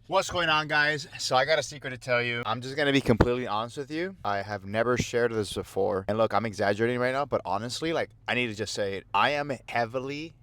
What's going on, guys? So I got a secret to tell you. I'm just gonna be completely honest with you. I have never shared this before. And look, I'm exaggerating right now, but honestly, like, I need to just say it. I am heavily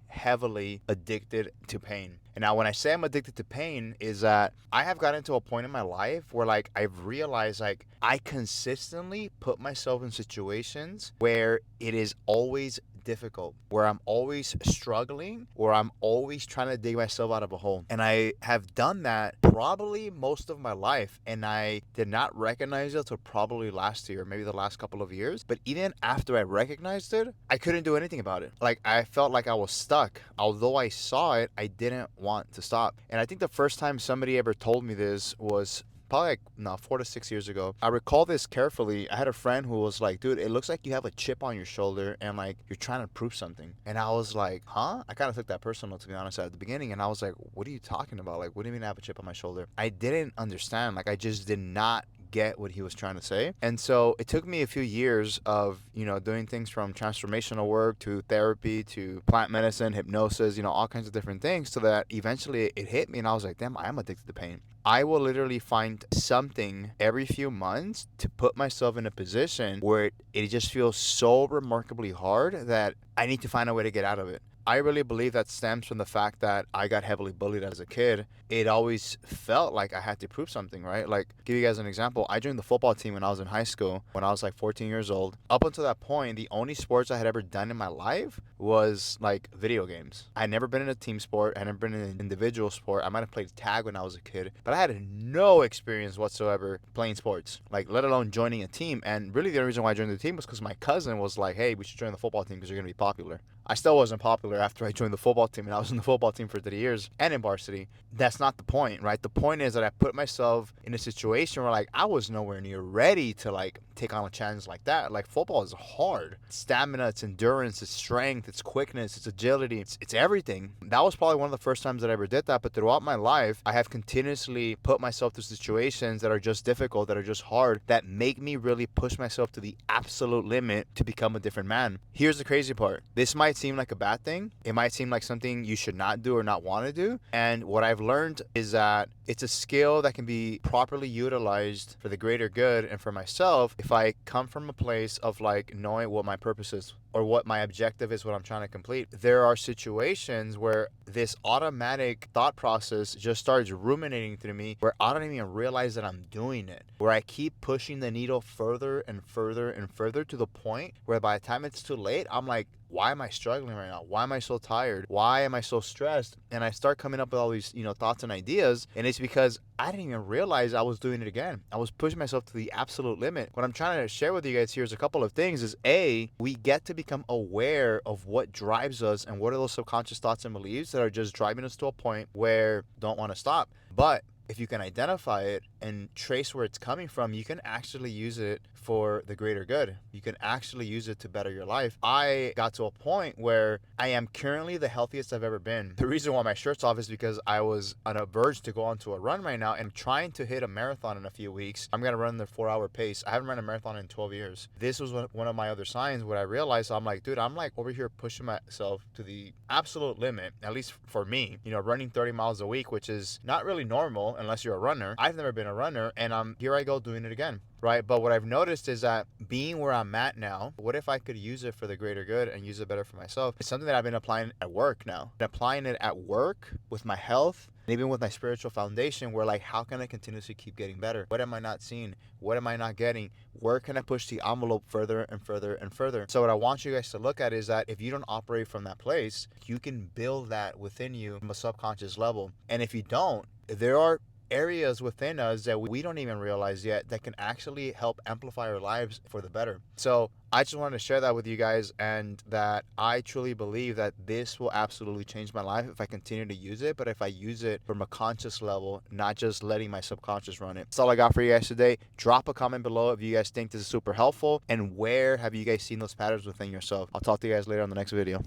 addicted to pain. And now when I say I'm addicted to pain is that I have gotten to a point in my life where like I've realized like I consistently put myself in situations where it is always difficult, where I'm always struggling, where I'm always trying to dig myself out of a hole. And I have done that probably most of my life. And I did not recognize it until probably last year, maybe the last couple of years. But even after I recognized it, I couldn't do anything about it. Like I felt like I was stuck. Although I saw it, I didn't want to stop. And I think the first time somebody ever told me this was probably like no 4 to 6 years ago. I recall this carefully. I had a friend who was like, dude, it looks like you have a chip on your shoulder and like you're trying to prove something. And I was like, huh? I kind of took that personal, to be honest, at the beginning. And I was like, what are you talking about? Like, what do you mean I have a chip on my shoulder? I didn't understand. Like, I just did not get what he was trying to say. And so it took me a few years of, doing things from transformational work to therapy to plant medicine, hypnosis, all kinds of different things, so that eventually it hit me and I was like, damn, I am addicted to pain. I will literally find something every few months to put myself in a position where it just feels so remarkably hard that I need to find a way to get out of it. I really believe that stems from the fact that I got heavily bullied as a kid. It always felt like I had to prove something, right? Like, give you guys an example. I joined the football team when I was in high school, when I was like 14 years old. Up until that point, the only sports I had ever done in my life was like video games. I had never been in a team sport. I had never been in an individual sport. I might have played tag when I was a kid, but I had no experience whatsoever playing sports, like let alone joining a team. And really the only reason why I joined the team was because my cousin was like, hey, we should join the football team because you're going to be popular. I still wasn't popular after I joined the football team, and I was in the football team for 3 years and in varsity. That's not the point, right? The point is that I put myself in a situation where like I was nowhere near ready to like take on a challenge like that. Like football is hard. It's stamina, it's endurance, it's strength, it's quickness, it's agility, it's everything. That was probably one of the first times that I ever did that. But throughout my life, I have continuously put myself through situations that are just difficult, that are just hard, that make me really push myself to the absolute limit to become a different man. Here's the crazy part. This might seem like a bad thing. It might seem like something you should not do or not want to do. And what I've learned is that it's a skill that can be properly utilized for the greater good and for myself if I come from a place of like knowing what my purpose is or what my objective is, what I'm trying to complete. There are situations where this automatic thought process just starts ruminating through me where I don't even realize that I'm doing it, where I keep pushing the needle further and further and further to the point where by the time it's too late, I'm like, why am I struggling right now? Why am I so tired? Why am I so stressed? And I start coming up with all these, thoughts and ideas. And it's because I didn't even realize I was doing it again. I was pushing myself to the absolute limit. What I'm trying to share with you guys here is a couple of things is A, we get to become aware of what drives us and what are those subconscious thoughts and beliefs that are just driving us to a point where don't want to stop. But if you can identify it and trace where it's coming from, you can actually use it for the greater good. You can actually use it to better your life. I got to a point where I am currently the healthiest I've ever been. The reason why my shirt's off is because I was on a verge to go onto a run right now and trying to hit a marathon in a few weeks. I'm going to run the 4-hour pace. I haven't run a marathon in 12 years. This was one of my other signs where I realized I'm like, dude, I'm like over here pushing myself to the absolute limit, at least for me, running 30 miles a week, which is not really normal unless you're a runner. I've never been a runner and here I go doing it again. Right. But what I've noticed is that being where I'm at now, what if I could use it for the greater good and use it better for myself? It's something that I've been applying at work now. I'm applying it at work with my health, and even with my spiritual foundation, where like, how can I continuously keep getting better? What am I not seeing? What am I not getting? Where can I push the envelope further and further and further? So what I want you guys to look at is that if you don't operate from that place, you can build that within you from a subconscious level. And if you don't, there are areas within us that we don't even realize yet that can actually help amplify our lives for the better. So I just wanted to share that with you guys, and that I truly believe that this will absolutely change my life if I continue to use it, but if I use it from a conscious level, not just letting my subconscious run it. That's all I got for you guys today. Drop a comment below if you guys think this is super helpful, and where have you guys seen those patterns within yourself. I'll talk to you guys later on the next video.